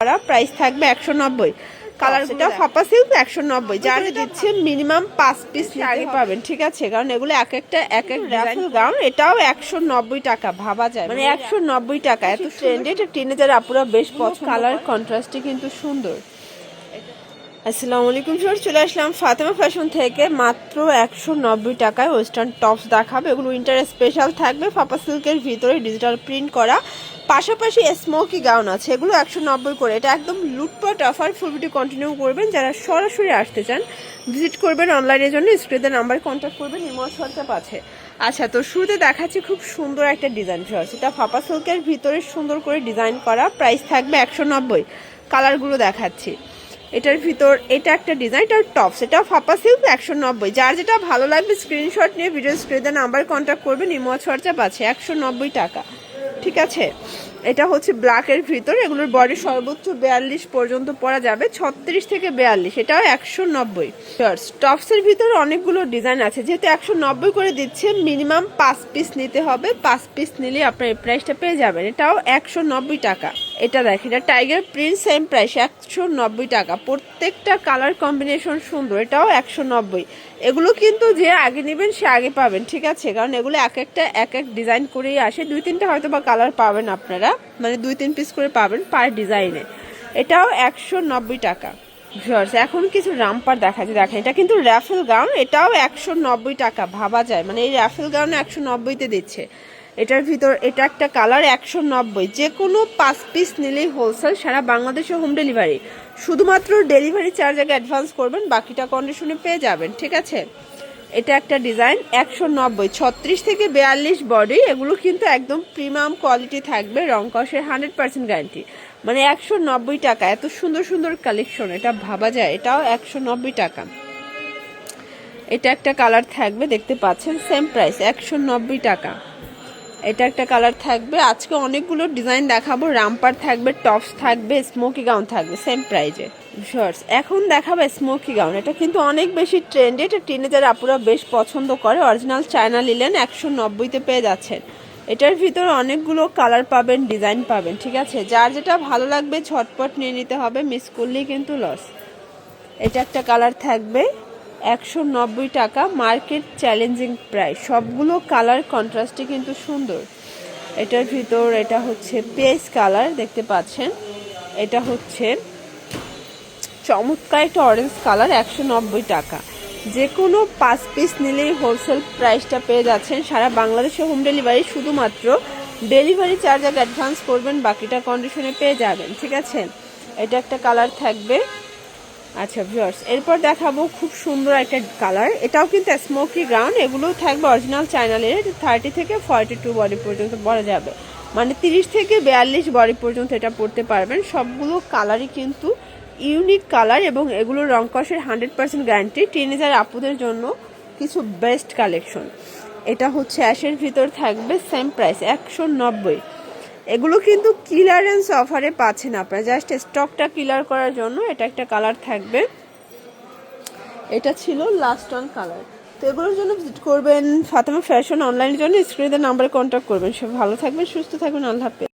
করা, প্রাইস থাকবে 190। কালার সেটা ফাপা সিল্ক 190, যার দিচ্ছে মিনিমাম 5 পিস আগে পাবেন, ঠিক আছে? কারণ এগুলো এক একটা এক এক রাফেল গাউন। এটাও 190 টাকা, ভাবা যায় মানে 190 টাকা। এত ট্রেন্ডে, এটা টিনেজার আপুরা বেশ পছন্দ। কালার কন্ট্রাস্টে কিন্তু সুন্দর। আসসালামু আলাইকুম স্যার, চলে আসলাম ফাতেমা ফ্যাশন থেকে। মাত্র 190 টাকায় ওয়েস্টার্ন টপস দেখাবে। এগুলো উইন্টার স্পেশাল থাকবে, ফাপা সিল্কের ভিতরে ডিজিটাল প্রিন্ট করা, পাশাপাশি স্মোকি গাউন আছে। এগুলো 190 করে। এটা একদম লুটপাট অফার। ফুল ভিডিও কন্টিনিউ করবেন। যারা সরাসরি আসতে চান ভিজিট করবেন অনলাইনের জন্য স্ক্রিনের নাম্বারে কন্ট্যাক্ট করবেন, ইমোজ হোয়াটসঅ্যাপ আছে। আচ্ছা, তো শুরুতে দেখাচ্ছি খুব সুন্দর একটা ডিজাইন ফিয়ার্স। এটা ফাপা সিল্কের ভিতরে সুন্দর করে ডিজাইন করা, প্রাইস থাকবে 190। কালারগুলো দেখাচ্ছি। এটার ভিতর এটা একটা ডিজাইন, এটার টপস, এটা ফাপা সিল্ক 190। যার যেটা ভালো লাগবে স্ক্রিনশট নিয়ে ভিডিও স্ক্রিনের নাম্বার কন্ট্যাক্ট করবেন, ইমোজ হোয়াটসঅ্যাপ আছে। 190 টাকা, ঠিক আছে? এটা হচ্ছে ব্ল্যাকের ভিতর। এগুলোর বডি সর্বোচ্চ 42 পর্যন্ত পরা যাবে, 36 থেকে 42। এটাও 190। টপসের ভিতরে অনেকগুলো ডিজাইন আছে। যেহেতু 190 করে দিচ্ছে, মিনিমাম 5 পিস নিতে হবে। 5 পিস নিলে আপনার এই প্রাইসটা পেয়ে যাবেন। এটাও 190 টাকা। এটা দেখেন, এটা টাইগার প্রিন্ট, সেম প্রাইস 190 টাকা। প্রত্যেকটা কালার কম্বিনেশন সুন্দর। এটাও 190। এগুলো কিন্তু যে আগে নেবেন সে আগে পাবেন, ঠিক আছে? কারণ এগুলো এক একটা এক এক ডিজাইন করেই আসে। 2-3টা হয়তো বা কালার পাবেন আপনারা, মানে 2-3 পিস করে পাবেন পার ডিজাইনে। এটাও 190 টাকা। এখন কিছু রামপার দেখাচ্ছি, দেখেন এটা কিন্তু র্যাফেল গাউন। এটাও 190 টাকা, ভাবা যায় মানে এই র্যাফেল গাউন 190-তে দিচ্ছে। এটার ভিতর এটা একটা কালার 190। যে কোনো 5 পিস নিলেই হোলসেল, সারা বাংলাদেশে হোম ডেলিভারি। শুধুমাত্র ডেলিভারি চার্জ আগে অ্যাডভান্স করবেন, বাকিটা কন্ডিশনে পেয়ে যাবেন, ঠিক আছে? এটা একটা ডিজাইন 190, 36 থেকে 42 বডি। এগুলো কিন্তু একদম প্রিমিয়াম কোয়ালিটি থাকবে, রং কষের 100% গ্যারান্টি। মানে 190 টাকা, এত সুন্দর সুন্দর কালেকশন, এটা ভাবা যায়। এটাও 190 টাকা। এটা একটা কালার থাকবে, দেখতে পাচ্ছেন, সেম প্রাইস 190 টাকা। এটা একটা কালার থাকবে। আজকে অনেকগুলো ডিজাইন দেখাবো। রামপার থাকবে, টপস থাকবে, স্মোকি গাউন থাকবে সেম প্রাইজে। শর্টস এখন দেখাবো স্মোকি গাউন। এটা কিন্তু অনেক বেশি ট্রেন্ডে, এটা টিনেজার আপুরা বেশ পছন্দ করে। অরিজিনাল চায়না লিলেন 190-তে পেয়ে যাচ্ছেন। এটার ভিতরে অনেকগুলো কালার পাবেন, ডিজাইন পাবেন, ঠিক আছে? যার যেটা ভালো লাগবে ঝটপট নিয়ে নিতে হবে, মিস করলেই কিন্তু লস। এটা একটা কালার থাকবে 190 টাকা, মার্কেট চ্যালেঞ্জিং প্রাইস। সবগুলো কালার কন্ট্রাস্টে কিন্তু সুন্দর। এটার ভিতর এটা হচ্ছে পেস্ট কালার, দেখতে পাচ্ছেন। এটা হচ্ছে চমৎকার একটা অরেঞ্জ কালার, 190 টাকা। যে কোনো 5 পিস নিলেই হোলসেল প্রাইসটা পেয়ে যাচ্ছেন। সারা বাংলাদেশে হোম ডেলিভারি। শুধুমাত্র ডেলিভারি চার্জ আগে অ্যাডভান্স করবেন, বাকিটা কন্ডিশনে পেয়ে যাবেন, ঠিক আছে? এটা একটা কালার থাকবে। আচ্ছা ভিউয়ার্স, এরপর দেখাবো খুব সুন্দর একটা কালার। এটাও কিন্তু স্মোকি গাউন। এগুলোও থাকবে অরিজিনাল চায়নালের, 30 থেকে 42 বডি পর্যন্ত পরা যাবে, মানে 30 থেকে 42 বডি পর্যন্ত এটা পরতে পারবেন। সবগুলো কালারই কিন্তু ইউনিক কালার এবং এগুলোর রং কষের 100% গ্যারান্টি। টিনেজার আপুদের জন্য কিছু বেস্ট কালেকশন। এটা হচ্ছে অ্যাশের ভিতর থাকবে, সেম প্রাইস 190। এগুলো কিন্তু ক্লিয়ারেন্স অফারে পাচ্ছেন আপনারা, জাস্ট স্টকটা ক্লিয়ার করার জন্য। এটা একটা কালার থাকবে। এটা ছিল লাস্ট ওয়ান কালার। তো এগুলোর জন্য ভিজিট করবেন ফাতেমা ফ্যাশন অনলাইনের জন্য স্ক্রিনের নাম্বারে কন্ট্যাক্ট করবেন। সব ভালো থাকবেন, সুস্থ থাকবেন, আল্লাহ হাফেজ।